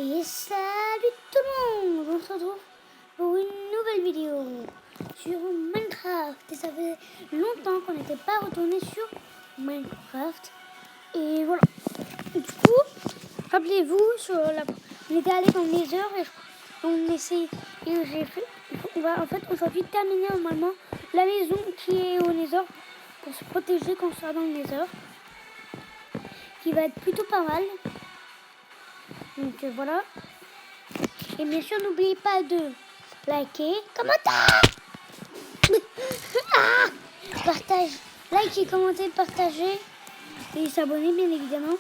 Et salut tout le monde, on se retrouve pour une nouvelle vidéo sur Minecraft. Et ça fait longtemps qu'on n'était pas retourné sur Minecraft. Et voilà. Et du coup, rappelez-vous, on était allé dans le Nether et on essaye. Et j'ai fait. On va aujourd'hui terminer normalement la maison qui est au Nether pour se protéger quand on sera dans le Nether, qui va être plutôt pas mal. Donc voilà. Et bien sûr, n'oubliez pas de liker, commenter, partage, liker, commenter, partager et s'abonner bien évidemment.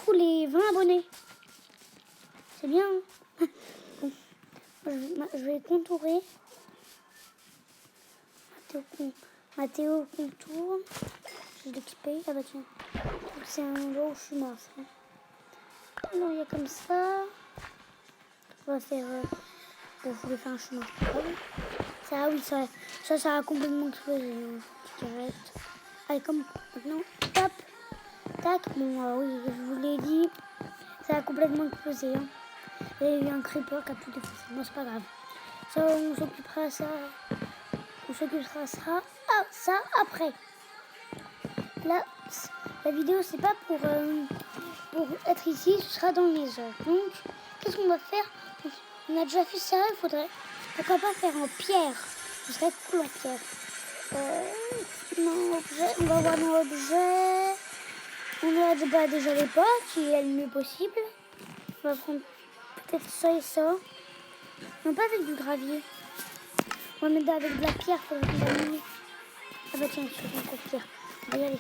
Tous les 20 abonnés. C'est bien. Hein. Je vais contourer. Mathéo contour. Je vais l'équiper. Ah bah tiens. C'est un endroit où je suis mort. Alors il y a comme ça. On va faire... je voulais faire un chemin. Ça, oui, ça a complètement explosé. Allez, comme maintenant, top, tac. Bon, oui, je vous l'ai dit, ça a complètement explosé. Hein. Il y a eu un creeper qui a tout défoncé. Bon, c'est pas grave. Ça, on s'occupera ça après. Là, la vidéo, c'est pas pour être ici, ce sera dans les heures. Donc, qu'est-ce qu'on va faire? On a déjà fait ça, il faudrait... Pourquoi pas faire en pierre? Ce serait cool en pierre. Non, objet, on va voir nos objets. On a déjà les potes, qui est le mieux possible. On va prendre peut-être ça et ça. Non, pas avec du gravier. On va mettre avec de la pierre pour le miner. Ah bah tiens, c'est une de pierre. On va y aller.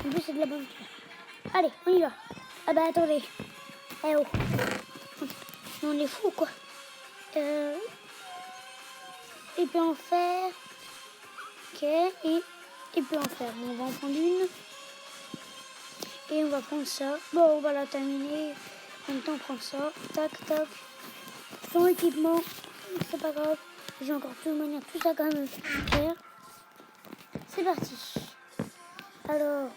En plus, c'est de la bonne pierre. Allez, on y va. Ah bah attendez. Eh oh. On est fou quoi. Et puis en faire. Ok. Et puis en faire. Bon, on va en prendre une. Et on va prendre ça. Bon, on va la terminer. En même temps, on prend ça. Tac, tac. Son équipement. C'est pas grave. J'ai encore de toute manière tout ça quand même faire. C'est parti. Alors,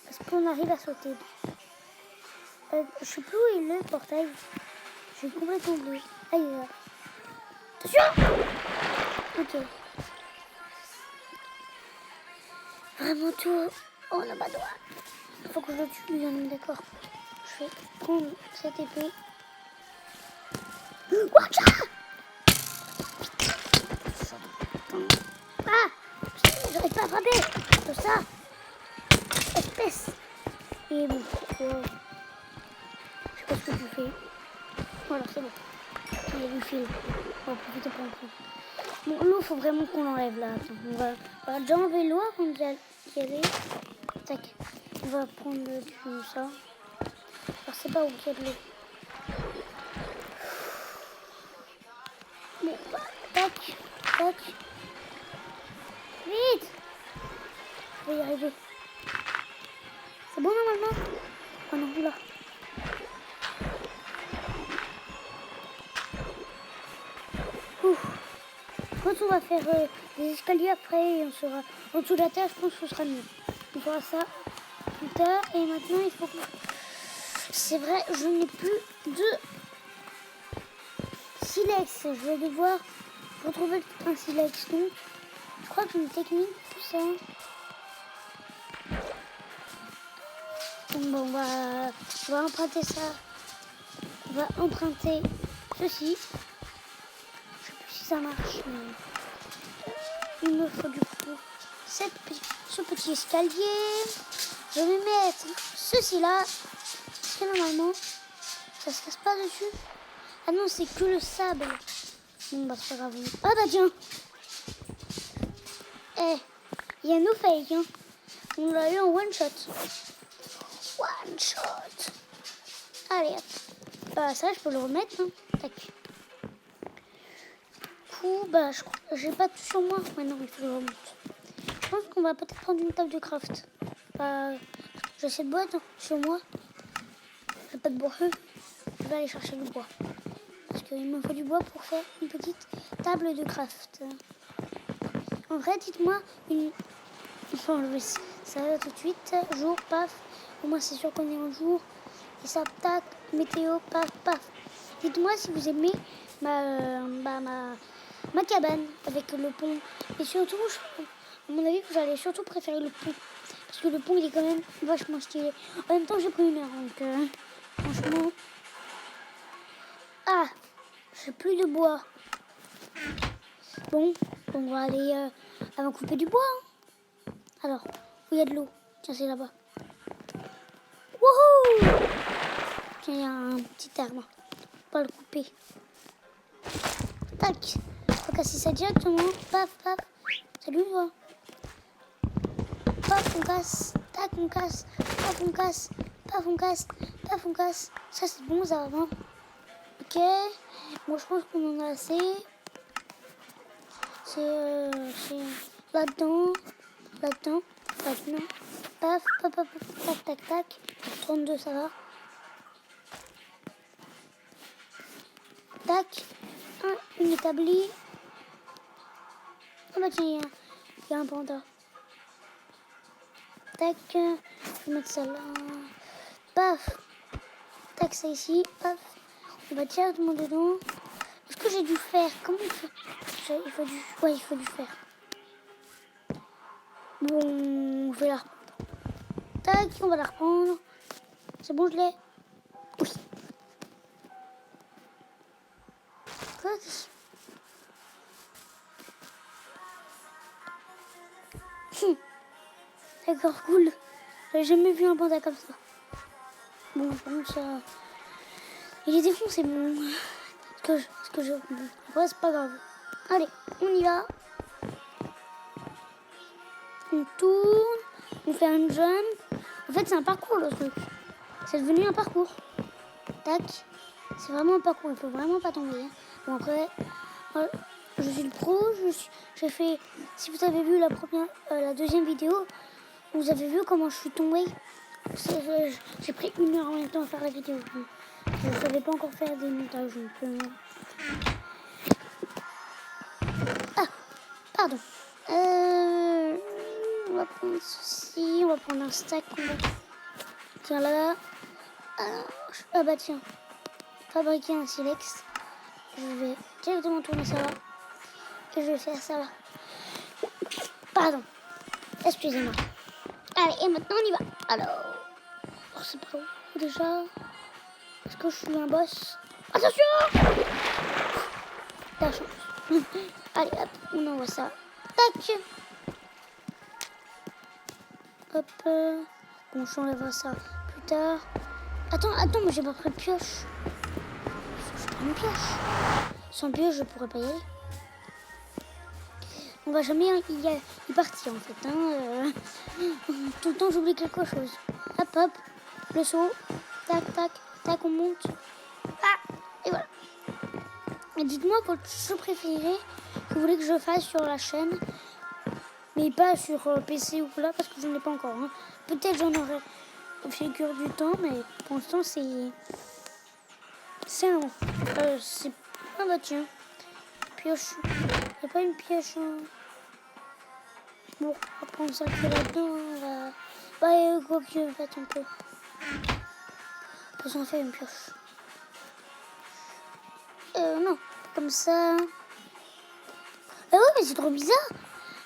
est-ce qu'on arrive à sauter? Je sais plus où est le portail. Je suis complètement oublié. Ah, il est là. Attention! Ok. Vraiment tout. Oh, on a pas de doigt. Il faut que je le tue, bien d'accord. Je vais prendre cette épée. Watcha! Ah! J'arrive pas à frapper! Tout ça! Espèce! Et bon, je sais pas ce que tu fais. Voilà, c'est bon. Il y a du fil. On va profiter pour en prendre. Bon, l'eau, faut vraiment qu'on l'enlève là. Attends, on va déjà enlever l'eau avant d'y aller. Tac. On va prendre ça. Alors, c'est pas où qu'il y a de l'eau. Bon, bah, tac, tac. Vite! Je vais y arriver. C'est bon normalement? Oh non, là. Ouf. Quand on va faire des escaliers après et on sera en dessous de la terre, je pense que ce sera mieux. On fera ça plus tard. Et maintenant, il faut que... C'est vrai, je n'ai plus de silex. Je vais devoir retrouver un silex. Donc, je crois que j'ai une technique pour ça. Donc, bon, on va emprunter ça. On va emprunter ceci. Je sais plus si ça marche, mais il me faut du coup ce petit escalier. Je vais mettre ceci là. Parce que normalement, ça se casse pas dessus. Ah non, c'est que le sable. Bon, bah c'est pas grave. Ah bah tiens. Eh, il y a nos fakes. Hein. On l'a eu en one shot. One shot. Allez, hop. Bah ça, je peux le remettre. Hein. Tac. Du coup, bah j'ai pas tout sur moi. Maintenant, il faut que je remonte. Je pense qu'on va peut-être prendre une table de craft. J'ai cette boîte hein, sur moi. J'ai pas de bois. Je vais aller chercher du bois. Parce qu'il me faut du bois pour faire une petite table de craft. En vrai, dites-moi, il faut enlever ça tout de suite. Jour, paf. Au moins, c'est sûr qu'on est en jour. Et ça, tac. météo, paf, paf. Dites-moi si vous aimez ma cabane avec le pont. Et surtout, à mon avis, vous allez surtout préférer le pont. Parce que le pont, il est quand même vachement stylé. En même temps, j'ai pris une heure, donc franchement... Ah, j'ai plus de bois. Bon, on va aller avant couper du bois. Hein. Alors, où il y a de l'eau? Tiens, c'est là-bas. Wouhou! Tiens, il y a un petit arbre. On va le couper. Tac. Faut casser ça directement. Paf, paf. Salut, toi. Paf, on casse. Tac, on casse. Paf, on casse. Paf, on casse. Paf, on casse. Ça, c'est bon, ça va. Ok. Bon, je pense qu'on en a assez. C'est là-dedans. Là-dedans. Là-dedans. Paf, paf, paf, paf. Tac, tac, tac. 32, ça va. Tac. Une établie. Ah bah tiens, il y a un panda. Tac. Je vais mettre ça là. Paf. Tac, ça ici. Paf. On va directement dedans. Est-ce que j'ai du fer? Comment on fait? Il faut du... Ouais, il faut du fer. Bon, je vais la reprendre. Tac, on va la reprendre. C'est bon, je l'ai. Oui. Tac. D'accord, cool. J'avais jamais vu un panda comme ça. Bon, par contre, ça... Il est défoncé, bon. Ce que je... Bon, après, c'est pas grave. Allez, on y va. On tourne. On fait un jump. En fait, c'est un parcours, le truc. C'est devenu un parcours. Tac. C'est vraiment un parcours. Il faut vraiment pas tomber. Bon, après... je suis le pro. J'ai fait... Si vous avez vu la deuxième vidéo, vous avez vu comment je suis tombée. J'ai pris 1 heure en même temps à faire la vidéo. Je ne savais pas encore faire des montages. Donc, Ah, pardon. On va prendre ceci. On va prendre un stack. Tiens, là. Ah bah tiens. Fabriquer un silex. Je vais directement tourner ça là. Et je vais faire ça là. Pardon. Excusez-moi. Allez, et maintenant on y va. Alors, c'est pas où déjà? Est-ce que je suis un boss? Attention! La chance. Allez, hop, on envoie ça. Tac! Hop. Bon, j'enlève ça plus tard. Attends, mais j'ai pas pris de pioche. Il faut que je prenne une pioche. Sans pioche, je pourrais pas y aller. On va jamais y partir en fait. Hein. Tout le temps, j'oublie quelque chose. Hop, hop. Le saut. Tac, tac, tac, on monte. Ah! Et voilà. Et dites-moi votre jeu préféré que vous voulez que je fasse sur la chaîne. Mais pas sur PC ou là parce que je n'en ai pas encore. Hein. Peut-être j'en aurai au fil du temps, mais pour l'instant c'est... C'est un... c'est... Ah bah tiens. Pioche. Il n'y a pas une pioche... Hein. Bon, on va prendre ça qui est là-dedans. Bah, quoi que en fait, on peut... On peut s'en faire une pioche. Non. Comme ça... Ah ouais, mais c'est trop bizarre.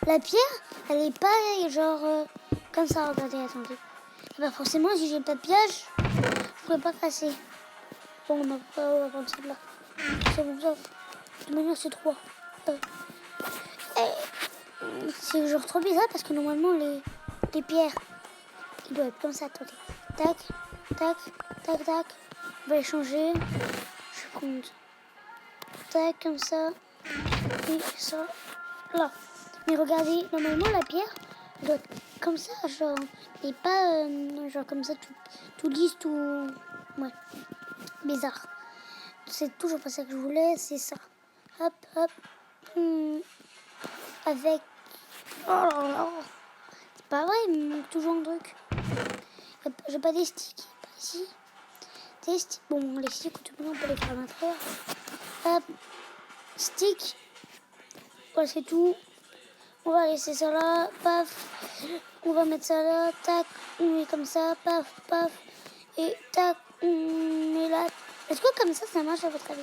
La pierre, elle est pas genre comme ça. Regardez, attendez. Et bah forcément, si j'ai pas de piège, je pourrais pas casser. Bon, on va prendre celle-là. C'est bon ça. De toute manière, c'est 3. C'est genre trop bizarre parce que normalement, les pierres, ils doivent être comme ça. Attendez. Tac, tac, tac, tac. On va les changer. Je vais prendre tac, comme ça. Et ça, là. Mais regardez, normalement la pierre doit être comme ça, genre, et pas genre comme ça, tout lisse, tout... Ouais, bizarre. C'est toujours pas ça que je voulais, c'est ça. Hop, hop. Avec... Oh là là. C'est pas vrai, il me manque toujours un truc. J'ai pas des sticks, pas ici. Des sticks. Bon, les sticks, tout le monde, on peut les faire à l'intérieur. Hop. Stick. Voilà, c'est tout. On va laisser ça là, paf. On va mettre ça là, tac. On met comme ça, paf, paf. Et tac, Mais là, est-ce que comme ça marche à votre avis?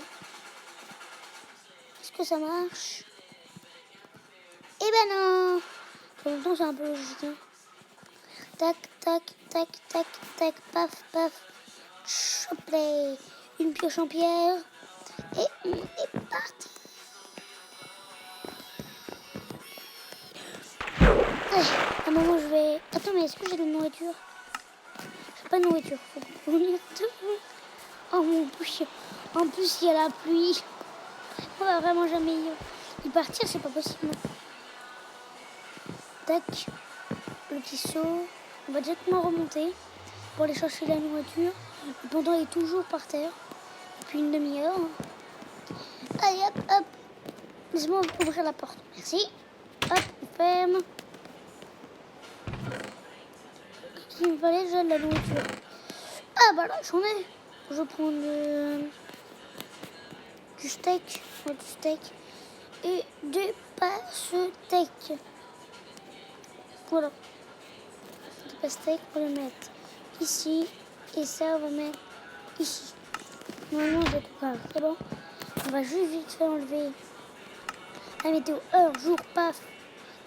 Est-ce que ça marche? Eh ben non. En même temps, c'est un peu logique. Hein. Tac, tac, tac, tac, tac, paf, paf. Choplé. Une pioche en pierre. Et on est parti. À un moment, je vais... Attends, mais est-ce que j'ai de la nourriture? J'ai pas de nourriture. Faut venir debout. Oh mon Dieu. En plus, il y a la pluie. On va vraiment jamais y partir, c'est pas possible. Tac. Le petit saut. On va directement remonter pour aller chercher la nourriture. Le pendant est toujours par terre. Depuis une demi-heure. Allez, hop, hop. Laisse-moi ouvrir la porte. Merci. Hop, on ferme. Il me fallait déjà de la nourriture. Ah bah là, j'en ai. Je vais prendre du steak. Ouais, du steak. Et des pastèques. Voilà. Des pastèques, on va les mettre ici. Et ça, on va mettre ici. Normalement, je vais tout faire. C'est bon. On va juste vite fait enlever la météo. Heure, jour, paf.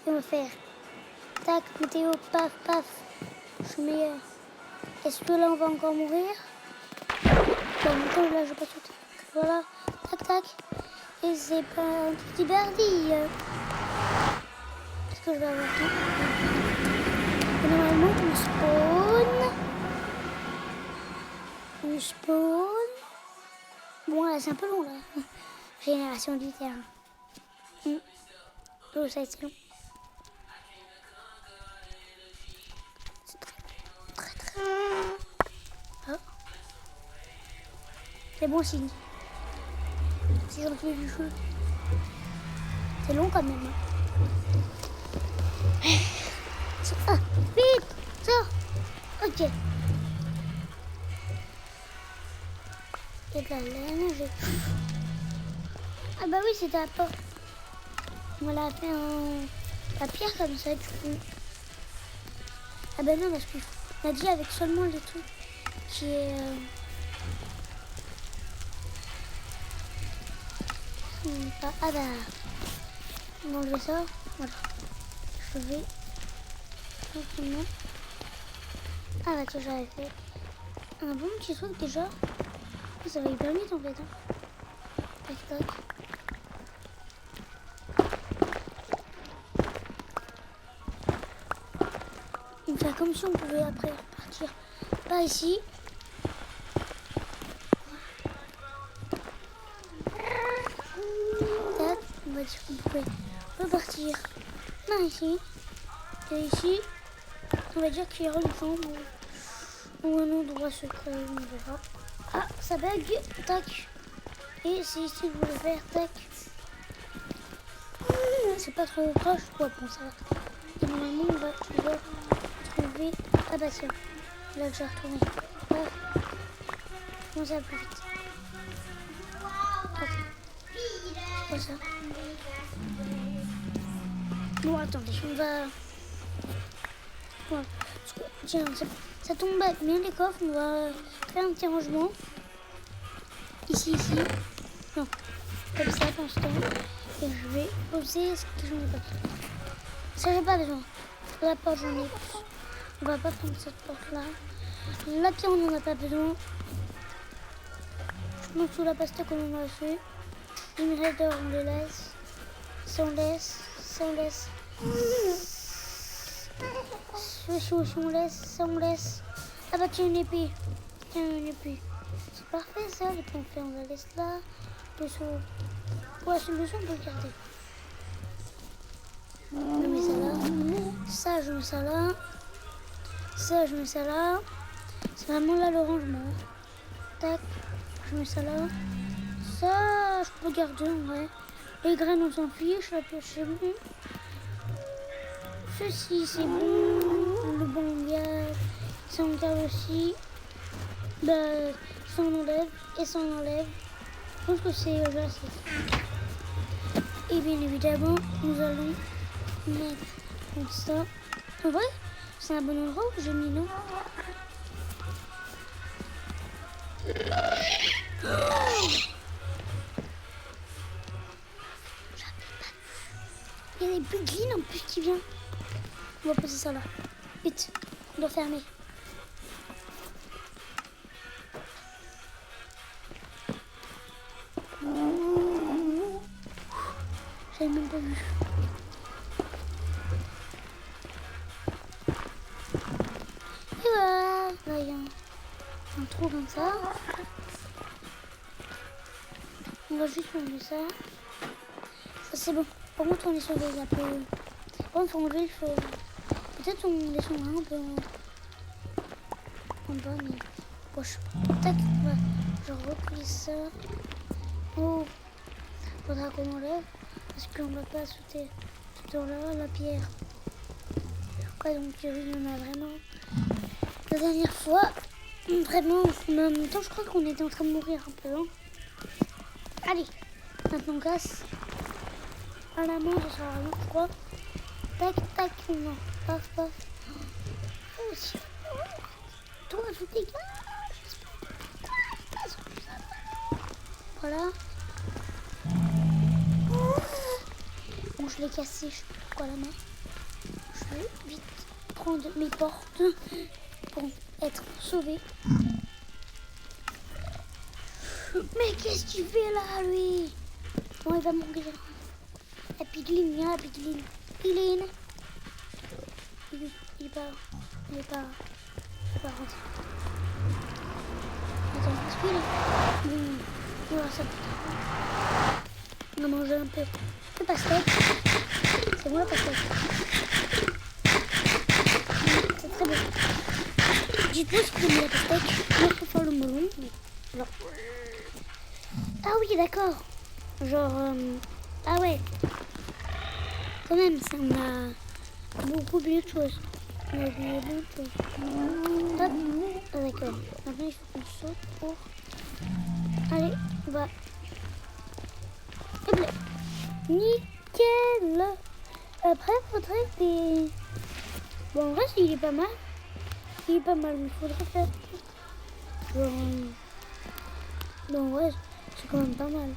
Et on va faire tac, météo, paf, paf. Je suis meilleure. Est-ce que là, on va encore mourir? Bon, là, je vais pas sauter. Voilà. Tac, tac. Et c'est pas un petit birdie. Est-ce que je vais avoir tout? Et normalement, on spawn. Bon, là, c'est un peu long, là. Génération du terrain. Oh, ça, c'est long. C'est très long. Oh. C'est bon signe. C'est gentil du jeu. C'est long quand même. Ah, vite, sors. Ok. Et de la laine, ah bah oui, c'était la porte. On l'a fait en la pierre comme ça, du coup. Ah bah non, parce qu'on a dit avec seulement les trucs qui est... Ah bah... On va enlever ça. Voilà. Je vais... Tranquillement. Ah bah tiens, j'avais fait un bon petit truc déjà. Ça va hyper vite en fait. Hein. Tac tac. On va faire comme si on pouvait après repartir par ici. Tac. On va dire qu'on pouvait repartir par ici. Et ici, on va dire qu'il y aura une chambre ou un endroit secret, on verra. Ah, ça bug, tac. Et c'est ici que je voulais faire, tac. C'est pas trop proche, quoi, bon, ça va. Et normalement, on va pouvoir trouver... Ah bah tiens, là que j'ai retourné. Ah. Comment ça va plus vite? Ok. C'est quoi ça? Bon, attendez, on va... Voilà. Tiens, ça tombe bien les coffres, on va faire un petit rangement. Ici. Non, comme ça, pour l'instant. Et je vais poser ce que j'en ai pas besoin. Ça, j'ai pas besoin. La porte, j'en ai plus. On va pas prendre cette porte-là. La pierre, on n'en a pas besoin. Je monte sous la pastèque, on en a fait. Les mirettes d'or, on les laisse. Ça, on laisse. Ça, on laisse. Ceci aussi, on laisse. Ça, on laisse. Ah bah, tiens, une épée. C'est parfait, ça. Les pompes, on la laisse là. Le saut. Ouais, celui-ci, on peut le garder. Je mets ça là. Ça, je mets ça là. Ça, je mets ça là. C'est vraiment là le rangement. Tac. Je mets ça là. Ça, je peux garder en vrai. Les graines, on s'en fiche. La pioche, c'est bon. Ceci, c'est bon. Le bon gars. Ça, on garde aussi. Bah, ça, on enlève. Et ça, on enlève. Je pense que c'est assez. Et bien évidemment, nous allons mettre comme ça. En vrai, c'est un bon endroit où j'ai mis, non? Il y a des piglins en plus qui viennent. On va poser ça là. Vite, on doit fermer. J'avais même pas vu. Et voilà, là il y a un trou comme ça. On va juste enlever ça. Ça c'est bon. Par contre on est sur des appels. Par contre on enlever le feu. Peut-être on descendra un peu en bas, mais bon, tac, ouais. Je replie ça. Oh, faudra qu'on enlève parce qu'on va pas sauter tout en là la pierre. Après donc il y en a vraiment. La dernière fois, vraiment, mais en même temps je crois qu'on était en train de mourir un peu. Hein. Allez, maintenant on casse. À la main, ça sert à rien, je crois. Tac, tac, non, paf, paf. Oh, si. Toi, je dégage. Voilà. Bon, je l'ai cassé, je sais pas pourquoi la main. Je vais vite prendre mes portes pour être sauvé. Mais qu'est-ce qu'il fait là, lui? Bon, il va mourir. La piglin, viens la piglin. Piglin. Il est pas rentré. Attends, est-ce qu'il est... Oui, voilà, ça. On a mangé un peu de pastèque. C'est bon la pastèque. C'est très bon. Dites-moi si vous aimez la pastèque. Moi je préfère le melon. Genre... Ah oui, d'accord. Genre... Ah ouais. Quand même, ça m'a beaucoup oublié de choses. On a oublié beaucoup de choses. Hop. Ah d'accord. Maintenant il faut qu'on saute pour... Allez, on va... Hop là. Nickel. Après, il faudrait des... Bon, en vrai, il est pas mal. Il est pas mal, mais il faudrait faire... Genre... Bon, ouais, c'est quand même pas mal.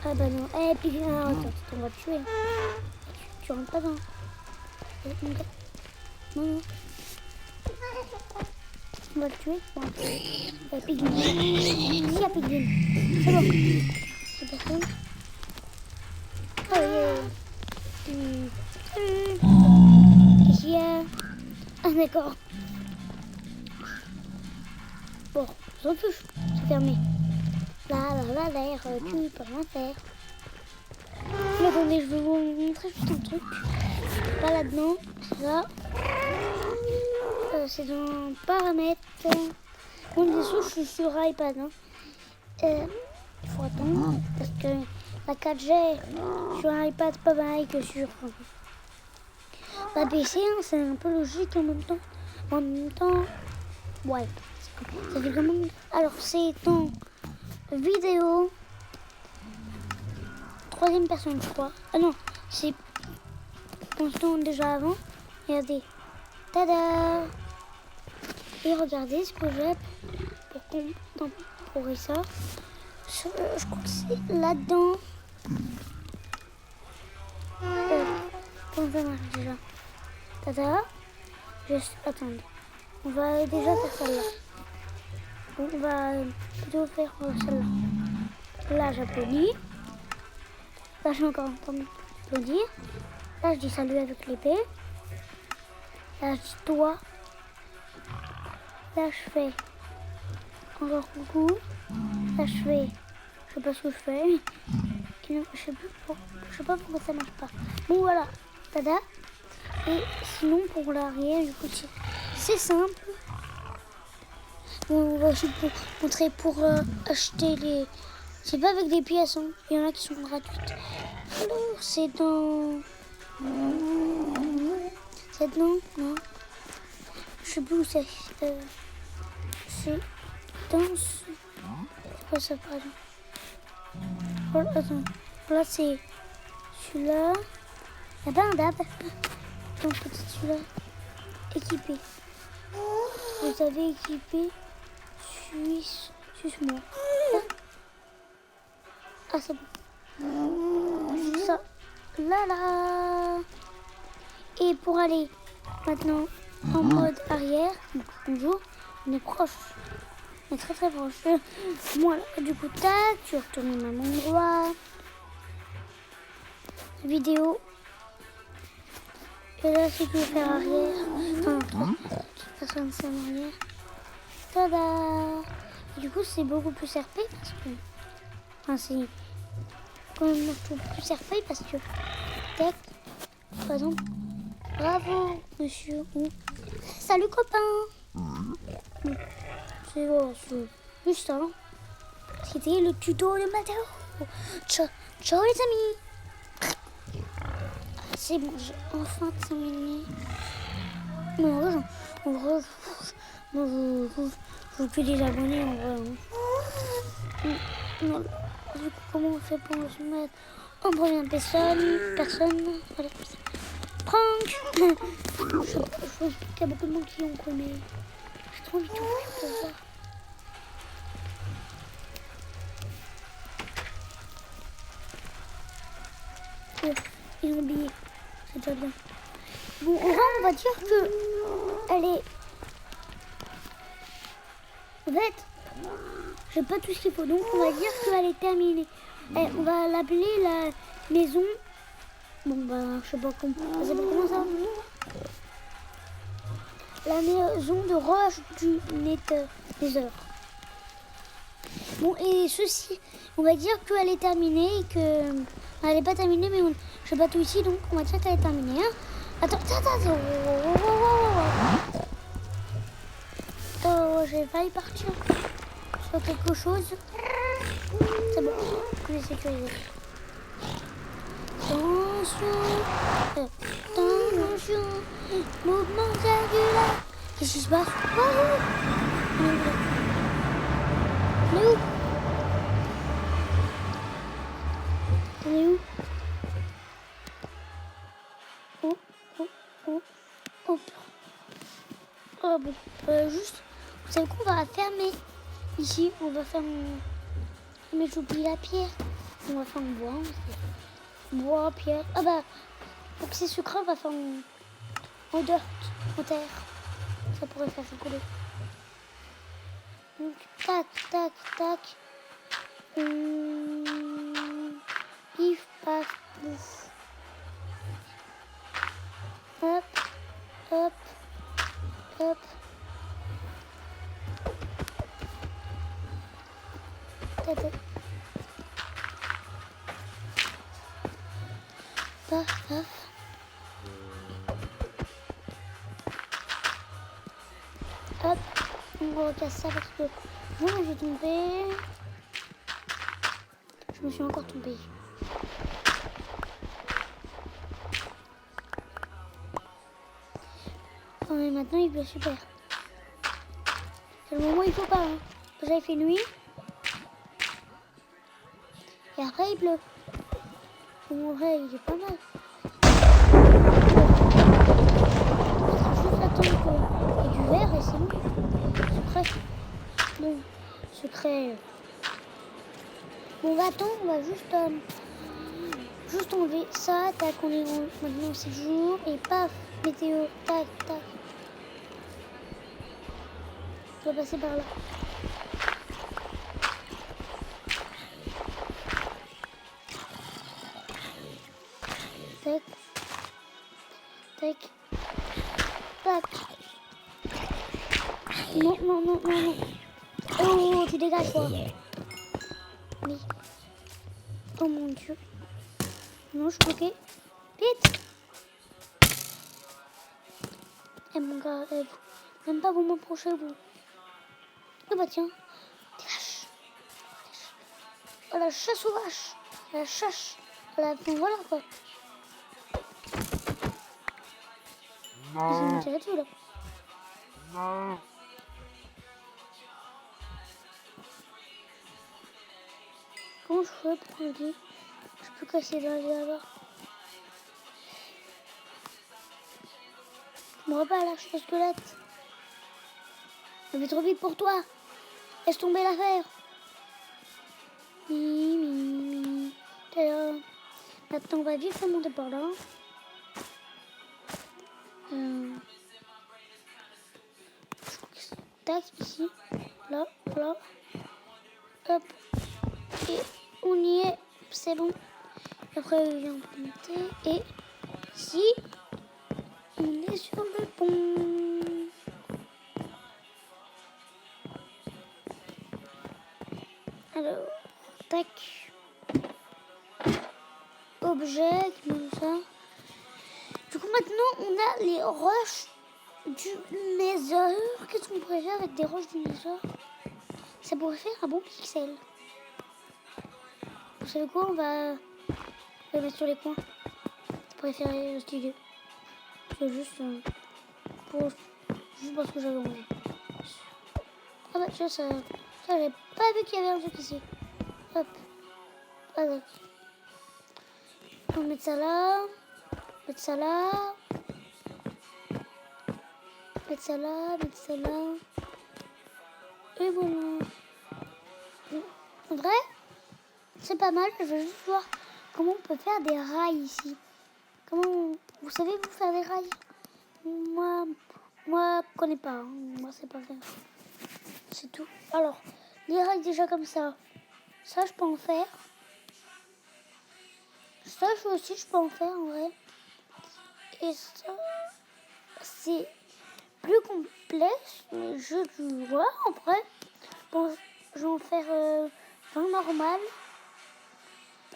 Ah bah non. Eh, puis attends, on va te tuer. Tu rentres pas dans... Non. On va le tuer. Bon. Piglin. Il y a Piglin. C'est bon. C'est personne. Oh yeah. Qu'est-ce qu'il y a? Ah d'accord. Bon, on s'en fiche. C'est fermé. Là, l'air, tu peux rien faire. Mais attendez, je vais vous montrer juste un truc. Pas là-dedans, c'est ça. C'est dans paramètres. Bon, des sous, je suis sur iPad. Hein. Il faut attendre parce que la 4G sur iPad, pas pareil que sur la PC. Hein, c'est un peu logique en même temps. En même temps, ouais. Ça fait quand même. Alors, c'est en vidéo. Troisième personne, je crois. Ah non, c'est constant déjà avant. Regardez. Tada! Et regardez ce que j'ai pour temporer ça. Je crois que c'est là-dedans. Comment ça marche déjà? Tada! Juste attendre. On va déjà faire celle-là. On va plutôt faire celle-là. Là, j'applaudis. Là, je suis encore en train d'applaudir. Là, je dis salut avec l'épée. Là, je dis toi. Là, je fais encore coucou. Là, je fais... Je sais pas ce que je fais. Je sais pas pourquoi ça marche pas. Bon, voilà. Tada. Et sinon, pour l'arrière, du coup, c'est simple. Bon, on va aussi vous montrer pour acheter les... C'est pas avec des pièces, hein. Il y en a qui sont gratuites. Alors, c'est dans... C'est dans... Non. Je sais plus où c'est. C'est dans... C'est quoi ça, pardon? Voilà, attends. Là, c'est celui-là. Il n'y a pas un dab. Donc, peut-être celui-là. Équipé. Vous avez équipé Suce-moi. Ah, c'est bon. Ça. Là, là. Et pour aller maintenant en mode arrière, bonjour, on est proche. On est très très proche. Moi, du coup, tac, tu retournes au même endroit. Vidéo. Et là, si tu veux faire arrière, enfin, personne c'est en arrière. Tada! Et du coup, c'est beaucoup plus RP parce que. Enfin, c'est quand même plus RP parce que. Tac, par exemple. Bravo, monsieur. Ou salut, copain. C'est juste ça. C'était le tuto de Mathéo. Ciao, ciao les amis. C'est bon, j'ai enfin terminé. Non, en vrai, je veux plus les abonnés en vrai. Non, du coup, comment on fait pour se mettre en première personne, voilà. Prank. Je pense qu'il y a beaucoup de monde qui ont connu. J'ai trop envie de tout faire pour voir. Ils ont oublié. C'est déjà bien. Bon, on va dire que elle est. En fait, j'ai pas tout ce qu'il faut. Donc, on va dire qu'elle est terminée. Et on va l'appeler la maison. Bon, bah, je sais pas comment. Ça s'appelle comment ça? La maison de roche du Nether. Bon, et ceci, on va dire qu'elle est terminée et que. Elle n'est pas terminée, mais je sais pas tout ici, donc on va dire qu'elle est terminée. Hein. Attends. Oh, j'ai failli partir sur quelque chose. C'est bon, je vais sécuriser. Attention, mouvement circulaire. Qu'est-ce qui se passe? On est où? On est où? Oh. Oh bon, juste, vous savez quoi, on va fermer ici, on va faire mais j'oublie la pierre. On va faire en bois, bois, pierre. Ah bah, pour que c'est sucré, on va faire en dirt, en terre. Ça pourrait faire chocolat. Donc, tac. Pif, paf, pouf. Hop. Tata. Paf. Hop. On recasse ça parce que moi j'ai tombé. Je me suis encore tombée. Oh, mais maintenant il pleut super. C'est le moment où il faut pas. Hein. Déjà il fait nuit. Et après il pleut. En vrai il est pas mal. Il faut juste attendre qu'il y ait du vert et c'est bon. Secret. Bon, secret. Bon, on va attendre, on va juste enlever ça. Tac, on est maintenant c'est jour. Et paf, météo. Tac. On va passer par là. Tac. Non. Oh, tu dégages quoi. Oui. Oh mon dieu. Non, je suis bloquée. Vite. Eh mon gars, même pas vous m'approchez vous. Ah bah tiens. Des vaches. Oh, la chasse aux vaches. La chasse. Voilà quoi. Ils vont me tirer dessus là. Non. Comment je fais pour enlever? Je peux casser dans les là-bas. Je me repars là, je suis squelette. Ça fait trop vite pour toi. Laisse tomber l'affaire. Maintenant, on va vite monter par là. Tac, ici. Là. Hop. Et on y est. C'est bon. Après, on vient monter. Et ici, on est sur le pont. Alors, tac. Objet, comme ça. Du coup, maintenant, on a les roches du Nether. Qu'est-ce qu'on pourrait faire avec des roches du Nether? Ça pourrait faire un bon pixel. Vous savez quoi? On va les mettre sur les coins. Ça pourrait faire stylé. C'est juste juste parce que j'avais envie. Ah bah ça j'avais pas vu qu'il y avait un truc ici. Hop. Avec. On va mettre ça là. Mettre ça là. Mettre ça là. Mettre ça là. Et voilà. En vrai, c'est pas mal. Je vais juste voir comment on peut faire des rails ici. Comment vous savez vous faire des rails? Moi, je connais pas. Hein. Moi, c'est pas faire. C'est tout. Alors, les rails déjà comme ça. Ça, je peux en faire. Ça aussi, je peux en faire en vrai. Et ça, c'est plus complexe. Mais je vois après. Bon, je vais en faire 20 normal.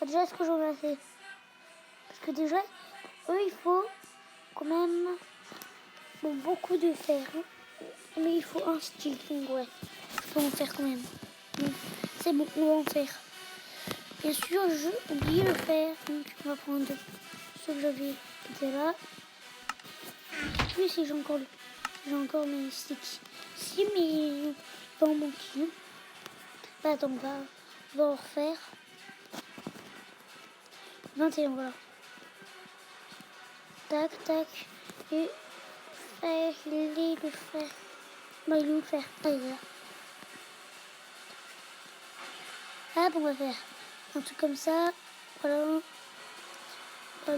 Déjà, ce que j'en ai fait. Parce que déjà, eux, il faut quand même beaucoup de fer. Hein. Mais il faut un style. Donc, ouais, je peux en faire quand même. Donc, c'est bon, on va en faire. Bien sûr, j'ai oublié le fer. Donc, on va prendre ce que j'avais été là. Puis, si j'ai encore mes sticks. Si, mais il va en manquer. Bah, attends, on va en refaire. 21, voilà. Tac, tac. Et faire le fer. Bah, il est où le fer? Ah, il est là. Ah, bon, on va faire un truc comme ça. Voilà. Là.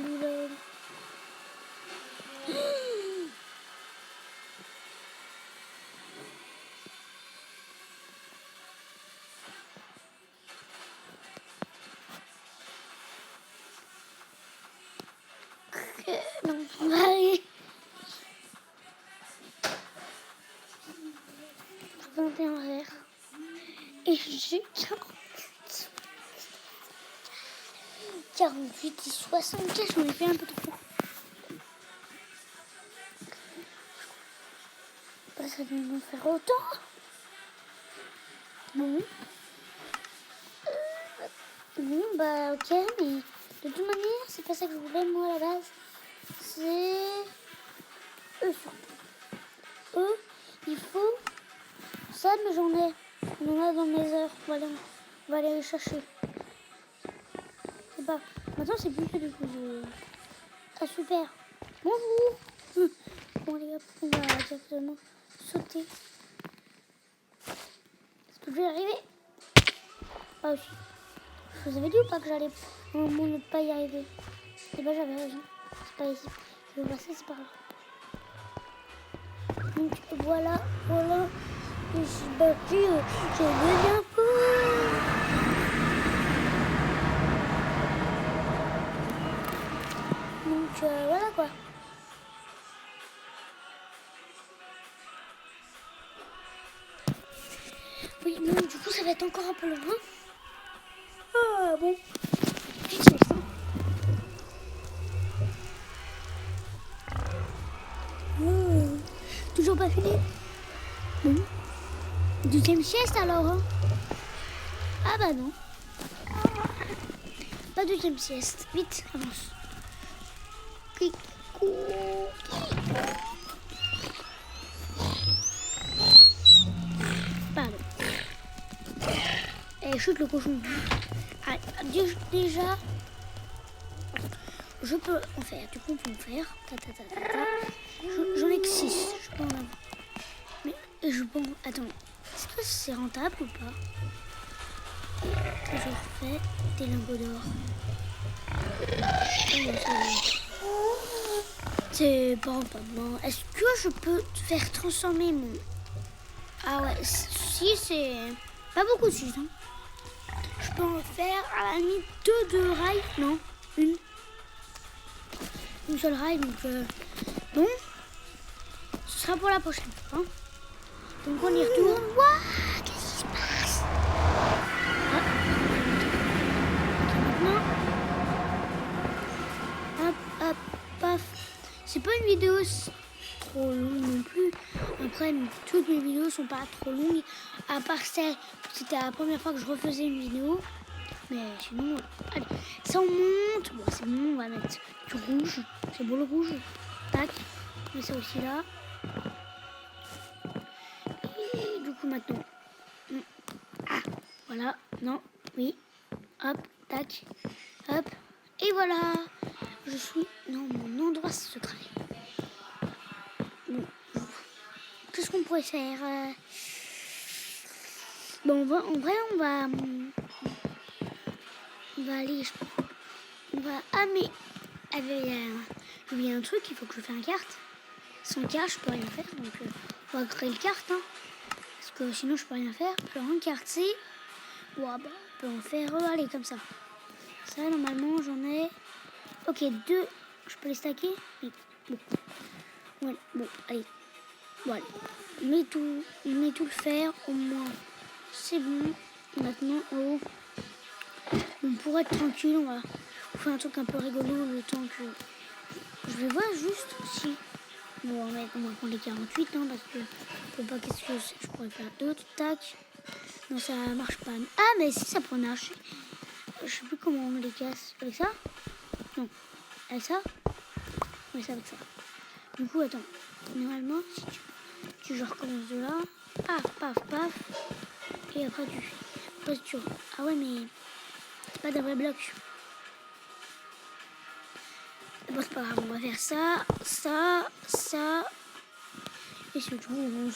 Non, allez. 21 verres. Et j'ai 48 et 64, j'en ai fait un peu trop. Bah, ça vient de me faire autant. Bon. Bon, bah ok, mais de toute manière, c'est pas ça que je voulais moi à la base. C'est eux surtout. Eux, il faut ça, mais j'en ai. On en a dans mes heures. Voilà, on va aller les chercher. C'est pas. Maintenant, c'est plus que du coup. Ah, super. Bonjour. Bon, les gars, on va directement sauter. Est-ce que je vais y arriver? Ah, aussi. Je vous avais dit ou pas que j'allais ne pas y arriver? Et ben, j'avais raison. C'est pas ici. Je vais passer, c'est par là. Donc, voilà. Je suis battue. Je deviens fou. Donc, voilà quoi. Oui, bon, du coup, ça va être encore un peu loin. Ah, bon. Petite sieste, hein. Toujours pas fini. Bon. Deuxième sieste alors. Hein. Ah bah non. Pas deuxième sieste. Vite, avance. Pardon. Et chute le cochon. Allez, déjà, je peux en faire. Du coup, on peut en faire. J'en ai que 6. Je peux en avoir. Mais je peux. Attends. Est-ce que c'est rentable ou pas? Toujours fait des lingots d'or. C'est pas rentable. Est-ce que je peux faire transformer mon... Ah ouais, si c'est... Pas beaucoup de 6, hein. Je peux en faire à la limite 2 rails. Non, une seule rail, donc bon, ce sera pour la prochaine fois. Hein. Donc on y retourne. Waouh, qu'est-ce qui se passe? Ah. Ok, maintenant, hop, paf. C'est pas une vidéo trop longue non plus. Après, toutes mes vidéos sont pas trop longues, à part celle, c'était la première fois que je refaisais une vidéo. Mais sinon, allez, ça on monte. Bon, c'est bon, on va mettre du rouge. C'est beau le rouge. Tac, on met ça aussi là. Et du coup, maintenant. Ah, voilà. Non, oui. Hop, tac. Hop. Et voilà. Je suis dans mon endroit secret. Bon. Qu'est-ce qu'on pourrait faire? Bon, en vrai, on va aller. On va. Ah, mais. Il y a un truc, il faut que je fasse une carte. Sans carte, je peux rien faire. Donc, on va créer une carte. Hein, parce que sinon, je peux rien faire. Alors, une carte, c'est. Ouais, bah, on peut en faire. Allez, comme ça. Ça, normalement, j'en ai. Ok, 2. Je peux les stacker? Oui. Bon. Ouais, bon, allez. Voilà. On met tout le fer. Au moins, c'est bon. Maintenant, on pourrait être tranquille. On va faire un truc un peu rigolo le temps que. Je vais voir juste si. Bon, on va prendre les 48, hein, parce que je sais pas qu'est-ce que je pourrais faire d'autre. Tac. Non, ça marche pas. Ah, mais si, ça pourrait marcher. Je sais plus comment on les casse. Avec ça? Non. Avec ça? Oui, c'est avec ça. Du coup, attends. Normalement, si tu genre recommences de là. Paf, paf, paf. Et après, tu fais. Après, tu. Ah ouais, mais c'est pas d'un vrai bloc. Bon, c'est pas grave, on va faire ça, ça, ça. Et c'est tout, bon,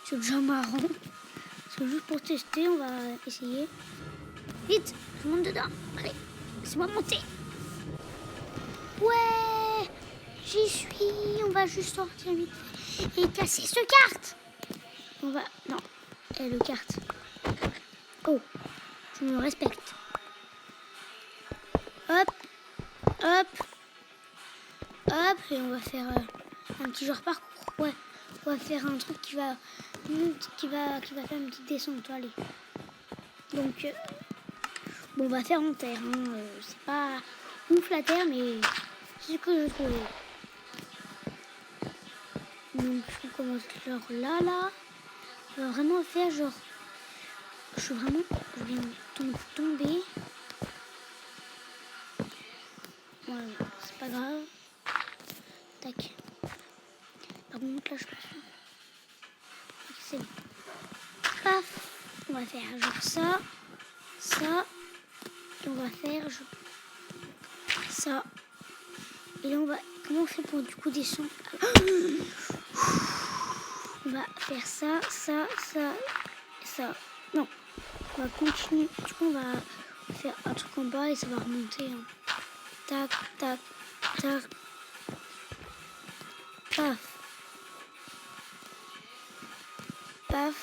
c'est déjà marrant. C'est juste pour tester, on va essayer. Vite, je monte dedans. Allez, laissez-moi monter. Ouais, j'y suis. On va juste sortir vite et casser ce carte. On va... Non, le carte. Oh, je me respecte. Hop, hop. Hop, et on va faire un petit genre parcours. Ouais, on va faire un truc qui va faire une petite descente. Allez. Donc, bon, on va faire en terre. Hein. C'est pas ouf la terre, mais c'est ce que je trouve. Donc, on commence genre là. On va vraiment faire genre. Je viens de tomber. Voilà, c'est pas grave. Tac. Par contre, là, je pense. Ok, c'est bon. Paf. On va faire genre ça. Et on va faire genre ça. Et là, on va... Comment on fait pour du coup descendre? On va faire ça. Non. On va continuer. Du coup, on va faire un truc en bas et ça va remonter. Hein. Tac, tac, tac. Paf. Paf.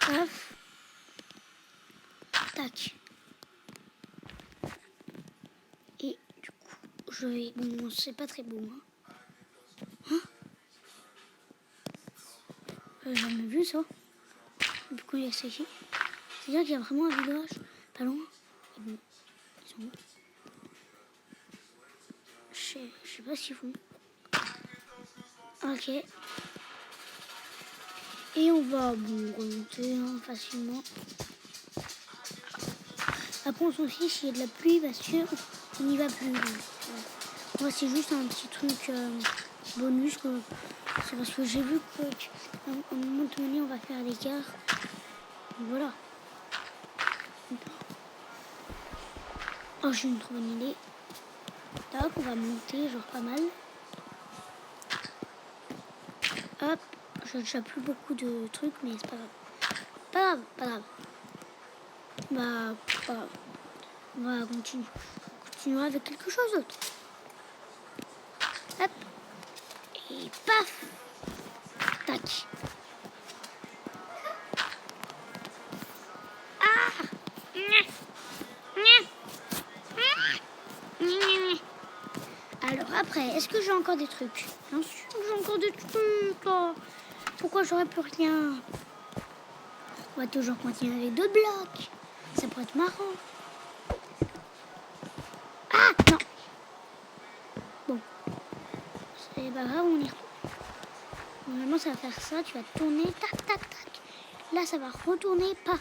Paf. Tac. Et du coup, je vais... Bon, c'est pas très beau. Hein, j'ai jamais vu ça. Du coup, il y a ça ici. C'est-à-dire qu'il y a vraiment un village pas loin. Et bon, ils sont où? Je sais pas ce qu'ils font. Ok. Et on va remonter hein, facilement. Après, on s'en fiche s'il y a de la pluie parce qu'on n'y va plus. Moi, c'est juste un petit truc bonus. C'est parce que j'ai vu qu'à un moment donné, on va faire l'écart. Voilà. Oh, j'ai une trop bonne idée. Tac, on va monter, genre pas mal. Hop, j'ai déjà plus beaucoup de trucs, mais c'est pas grave. Pas grave, pas grave. Bah, pas grave. On va continuer avec quelque chose d'autre. Hop. Et paf. Tac. Ah. Alors après, est-ce que j'ai encore des trucs? Bien sûr que j'ai encore des trucs. Oh. Pourquoi j'aurais plus rien? On va toujours continuer avec d'autres blocs. Ça pourrait être marrant. Ah non. Bon. C'est pas grave, on y retourne. Normalement, ça va faire ça. Tu vas tourner. Tac, tac, tac. Là, ça va retourner. Paf.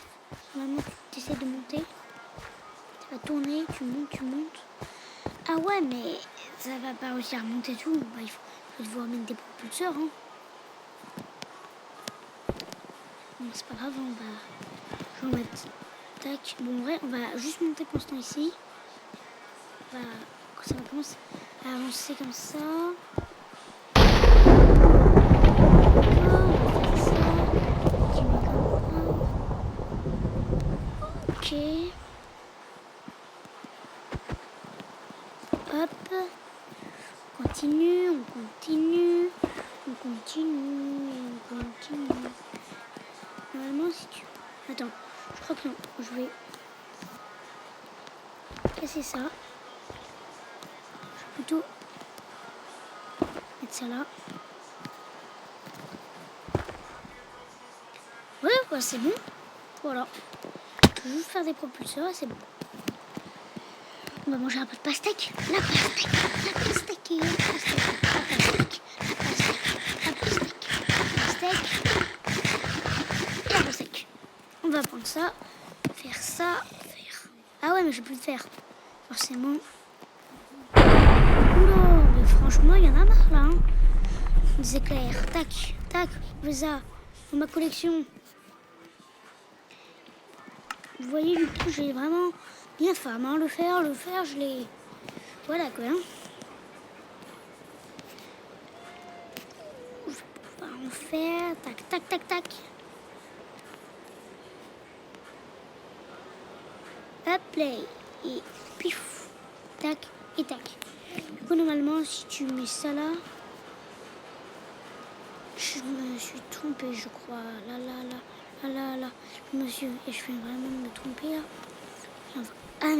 Normalement, tu essaies de monter. Ça va tourner. Tu montes, tu montes. Ah ouais, mais ça va pas réussir à monter tout. Bah, il faut devoir mettre des propulseurs. Hein. Bon, c'est pas grave, je vais mettre. Tac. Bon, ouais, on va juste monter pour l'instant ici. Ça va commencer à avancer comme ça. Ok. Hop. On continue, on continue. On continue, on continue. Normalement, si tu... Attends, je crois que non. Je vais casser ça. Je vais plutôt mettre ça là. Ouais, bah, c'est bon. Voilà. Je vais juste faire des propulseurs et c'est bon. On va manger un peu de pastèque. La pastèque, la pastèque, la pastèque, la pastèque, la pastèque, la pastèque, la pastèque. On va prendre ça, faire ça, faire. Ah ouais, mais j'ai plus de fer. Forcément. Oula, mais franchement, il y en a marre là. Hein. Des éclairs. Tac, tac, on fait ça. Dans ma collection. Vous voyez, du coup, j'ai vraiment bien fait. Hein. Le fer, je l'ai... Voilà quoi. Hein. Je vais pouvoir en faire. Tac, tac, tac, tac. Hop là. Et pif. Tac et tac. Du coup, normalement, si tu mets ça là... Je me suis trompée, je crois. Là. Monsieur, et je viens vraiment de me tromper là. Ah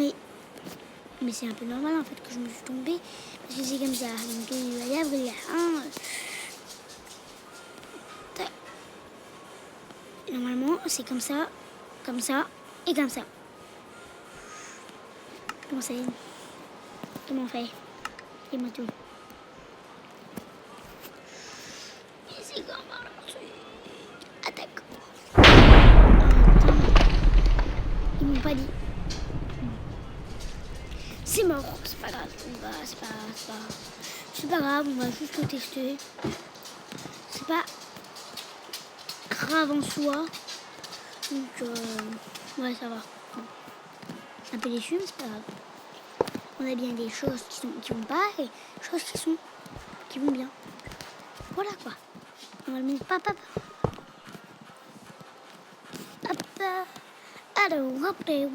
mais c'est un peu normal en fait que je me suis tombée. Parce que c'est comme ça. Donc il va y avoir un... Normalement, c'est comme ça et comme ça. Comment c'est? Comment on fait? Dis-moi tout. Et c'est comme ça. Attaque. Ils m'ont pas dit. C'est mort, c'est pas grave. C'est pas grave, on va juste le tester. C'est pas grave en soi. Donc, ouais, ça va. Un peu déçu, mais c'est pas grave. On a bien des choses qui vont pas et des choses qui vont bien. Voilà quoi. Normalement, papa. Hop. Alors, wapplay.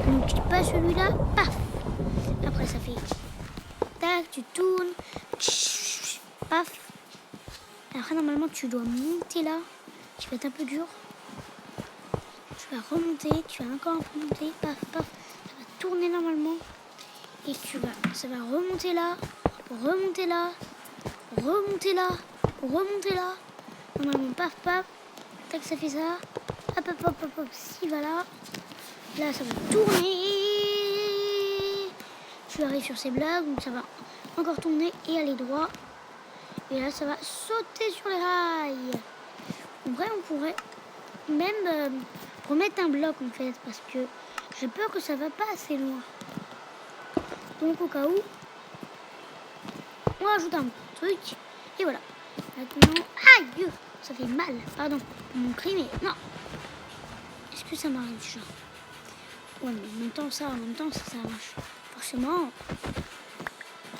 On n'utilise pas celui-là. Paf. Après, ça fait tac, tu tournes. Paf. Après, normalement, tu dois monter là. Tu vas être un peu dur. Tu vas remonter. Tu vas encore un peu monter. Paf. Ça va tourner normalement. Et ça va remonter là. Remonter là. Normalement, paf. Tac, ça fait ça. Hop. Si, voilà. Là, ça va tourner. Tu arrives sur ces blagues. Donc, ça va encore tourner et aller droit. Et là, ça va sauter sur les rails. En vrai, on pourrait même remettre un bloc, en fait. Parce que j'ai peur que ça va pas assez loin. Donc, au cas où, on rajoute un truc. Et voilà. Maintenant, aïe, ça fait mal. Pardon, mon cri, mais non. Est-ce que ça marche déjà? Ouais, mais en même temps, ça marche. Forcément.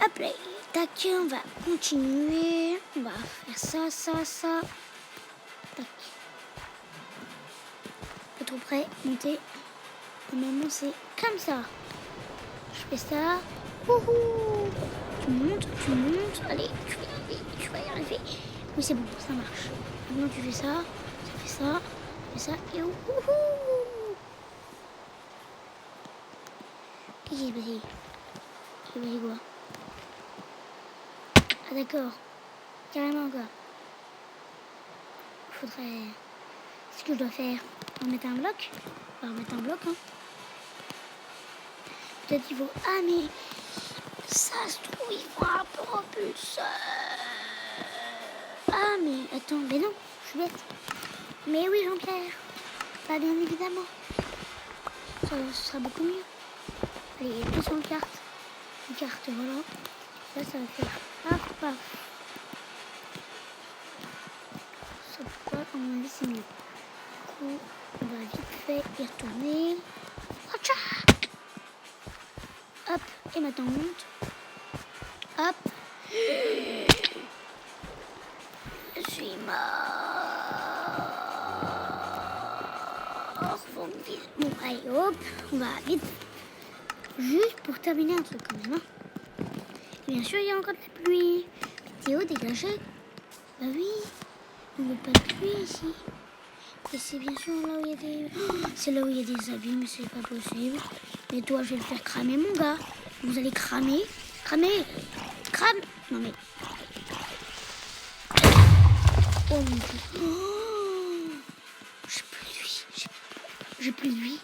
Hop là. Tac, on va continuer. On va faire ça, ça, ça. Tac. Pas trop près, monter. Normalement, c'est comme ça. Je fais ça. Wouhou! Tu montes. Allez, tu vas y arriver. Oui, c'est bon, ça marche. Maintenant, tu fais ça, et wouhou! Qu'est-ce qui s'est passé? Quoi? Ah, d'accord. Carrément, quoi. Faudrait... Ce que je dois faire, remettre un bloc. On va remettre un bloc, hein. Peut-être qu'il faut... Ah, mais... Ça se trouve, il faut un propulseur. Ah, mais attends, mais non, je suis bête. Mais oui, Jean-Pierre. Pas bien évidemment. Ça, ce sera beaucoup mieux. Allez, 200 cartes. Une carte, voilà. Là, ça va faire... Hop, hop. Ça peut pas, à mon avis, c'est mieux. Du coup, on va vite fait y retourner. Hop, et maintenant on monte. Hop. Je suis mort. Bon, allez, hop, on va vite. Juste pour terminer un truc quand même. Hein. Et bien sûr, il y a encore de la pluie. Météo dégagée. Bah oui, on ne veut pas de pluie ici. Et c'est bien sûr là où il y a des... C'est là où il y a des abîmes, c'est pas possible. Mais toi, je vais le faire cramer, mon gars. Vous allez cramer. Crame. Non mais... Oh mon Dieu. Oh, j'ai plus de vie.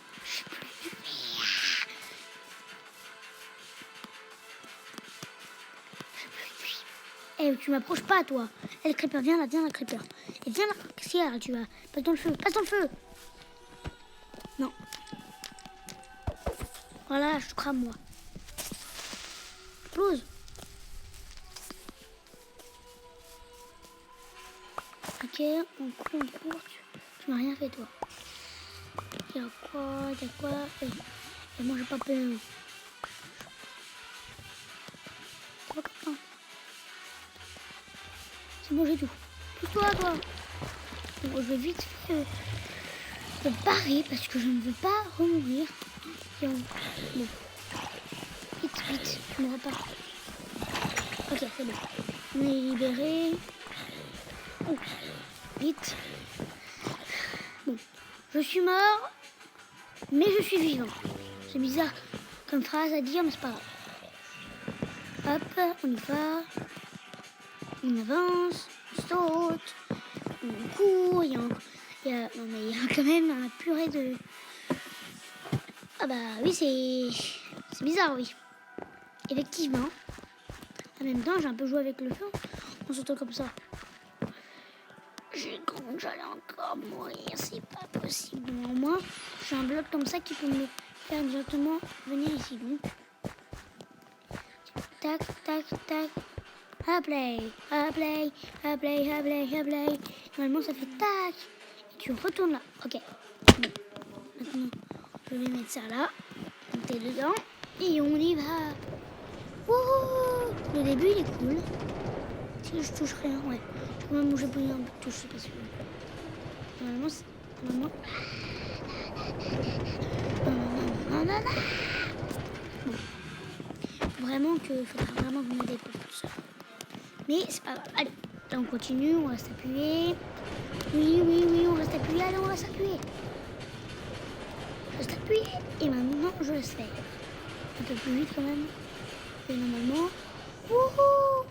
Eh, tu m'approches pas, toi. Eh, le creeper, viens là, le creeper. Et viens là. Qu'est-ce qu'il y a là, tu vas? Passe dans le feu. Non. Voilà, je te crame, moi. Close. Ok, on court. Tu m'as rien fait, toi. Il y a quoi? Et moi, j'ai pas peur. C'est bon, j'ai tout. Pousse-toi, toi. Bon, je vais vite me barrer parce que je ne veux pas remourir. Bon. Vite, je ne mourrai pas. Ok, c'est bon. On est libéré. Oh, vite. Bon, je suis mort, mais je suis vivant. C'est bizarre comme phrase à dire, mais c'est pas grave. Hop, on y va. On avance, on saute, on court, il y a quand même un purée de... Ah bah oui, c'est bizarre, oui. Effectivement. En même temps, j'ai un peu joué avec le feu en sautant comme ça. J'ai cru que j'allais encore mourir, c'est pas possible. Au moins, j'ai un bloc comme ça qui peut me faire directement venir ici. Donc, tac. Play. Normalement, ça fait tac. Et tu retournes là. Ok. Bon. Maintenant, je vais mettre ça là. Monter dedans. Et on y va. Wouhou! Le début, il est cool. Si je touche rien, ouais. Je peux même bouger plus un peu de touche, je sais pas si Normalement, Non. Bon. Vraiment qu'il faudra vraiment que vous m'aidez pour tout ça. Mais c'est pas grave. Allez, là on continue, on reste appuyé. Oui, on reste appuyé. Allez, on reste appuyé. Je reste appuyé. Et maintenant, je laisse faire. Un peu plus vite quand même. Et normalement... Wouhou!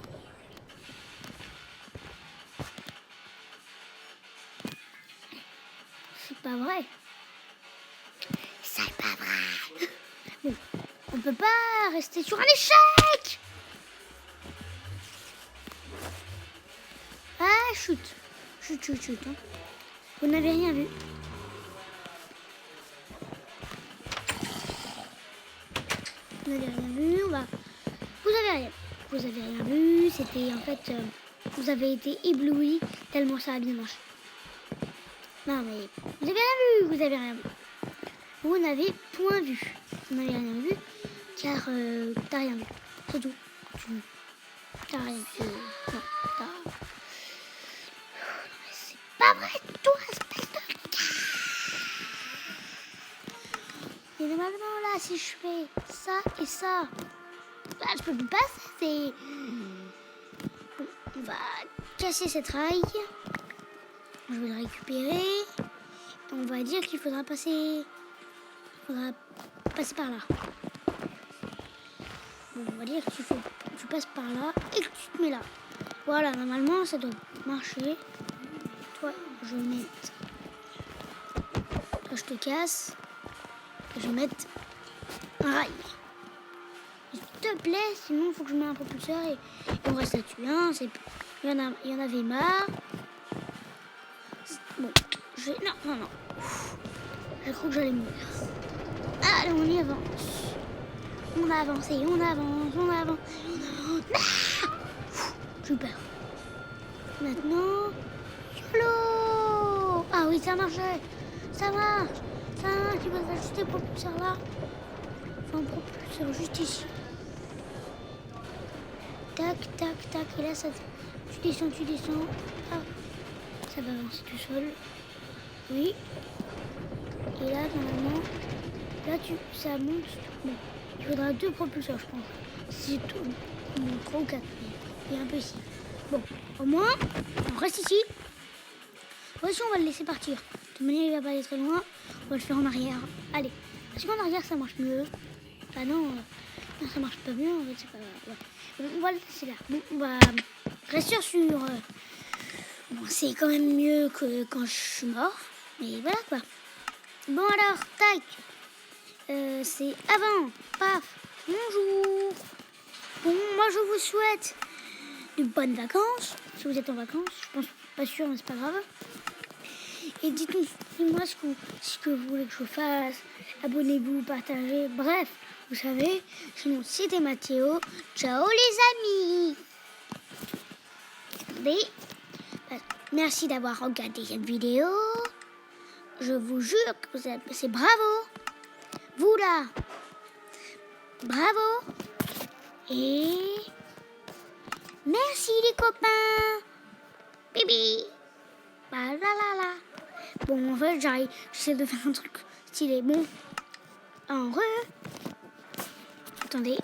C'est pas vrai. C'est pas vrai. Bon, on peut pas rester sur un échec. Ah, chute. Hein. Vous n'avez rien vu. Vous n'avez rien vu. Vous avez rien vu. C'était en fait... vous avez été ébloui tellement ça a bien marché. Non mais... Vous avez rien vu. Vous n'avez point vu. Vous n'avez rien vu. Car t'as rien vu. C'est tout. T'as rien fait. Non, t'as... C'est pas vrai, toi, espèce de... Et normalement, là, si je fais ça et ça, là, je peux plus passer, c'est... Bon, on va casser cette rail. Je vais le récupérer. Et on va dire qu'il faudra passer par là. Bon, on va dire que tu passes par là et que tu te mets là. Voilà, normalement, ça doit marcher. Toi, je vais mettre... Toi, je te casse. Et je vais mettre un rail. S'il te plaît, sinon, il faut que je mette un propulseur et on reste là-dessus. Hein, il y en avait marre. Bon, non. Je crois que j'allais mourir. Allez, on y avance. On avance. Ah, super. Maintenant, YOLO. Ah oui, ça marchait. Ça marche. Tu vas ajuster le propulseur là. Enfin, un propulseur juste ici. Tac. Et là, ça... Tu descends. Ah, ça va avancer tout seul. Oui. Et là, normalement, ça monte. Bon, il faudra 2 propulseurs, je pense. C'est tout. 3 ou 4. Il y a un peu ici. Bon, au moins, on reste ici. Voici, on va le laisser partir. De toute manière, il va pas aller très loin. On va le faire en arrière. Allez. Parce qu'en arrière, ça marche mieux. Ah non, ça marche pas mieux. En fait, c'est pas grave. Ouais. Bon, on va le laisser là. Bon, on va rester sur... Bon, c'est quand même mieux que quand je suis mort. Mais voilà, quoi. Bon, alors, tac. C'est avant. Paf. Bonjour. Bon, moi, je vous souhaite de bonnes vacances. Si vous êtes en vacances, je pense pas sûr, mais c'est pas grave. Et dites-moi ce que vous voulez que je fasse. Abonnez-vous, partagez. Bref, vous savez. Sinon, c'était Mathéo. Ciao les amis. Attendez. Merci d'avoir regardé cette vidéo. Je vous jure que c'est bravo. Vous là. Bravo. Et merci les copains. Bibi. Bah là. Bon, en fait, j'essaie de faire un truc stylé. Bon, attendez.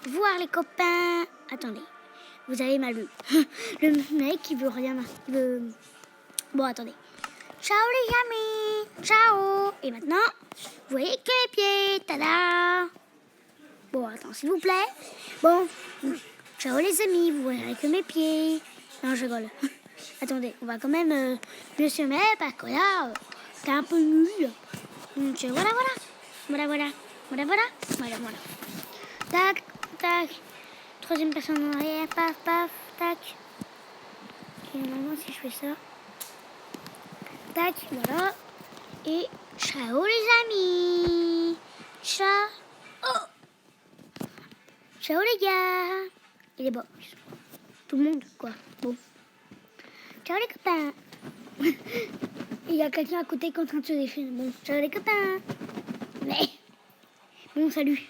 Voir les copains. Attendez. Vous avez mal vu. Le mec, il veut rien. Bon, attendez. Ciao les amis. Ciao. Et maintenant, vous voyez que les pieds. Tada. Bon, attends, s'il vous plaît. Bon. Ciao les amis. Vous voyez que mes pieds. Non, je rigole. Attendez, on va quand même mieux se mettre parce que là, c'est un peu nul. Donc voilà. Tac. Troisième personne en arrière. Paf. Tac. Et normalement, si je fais ça. Tac, voilà. Et ciao les amis. Ciao. Ciao les gars. Il est bon. Tout le monde, quoi. Bon. Ciao les copains. Il y a quelqu'un à côté qui est en train de se déchirer. Bon, ciao les copains. Mais bon, salut.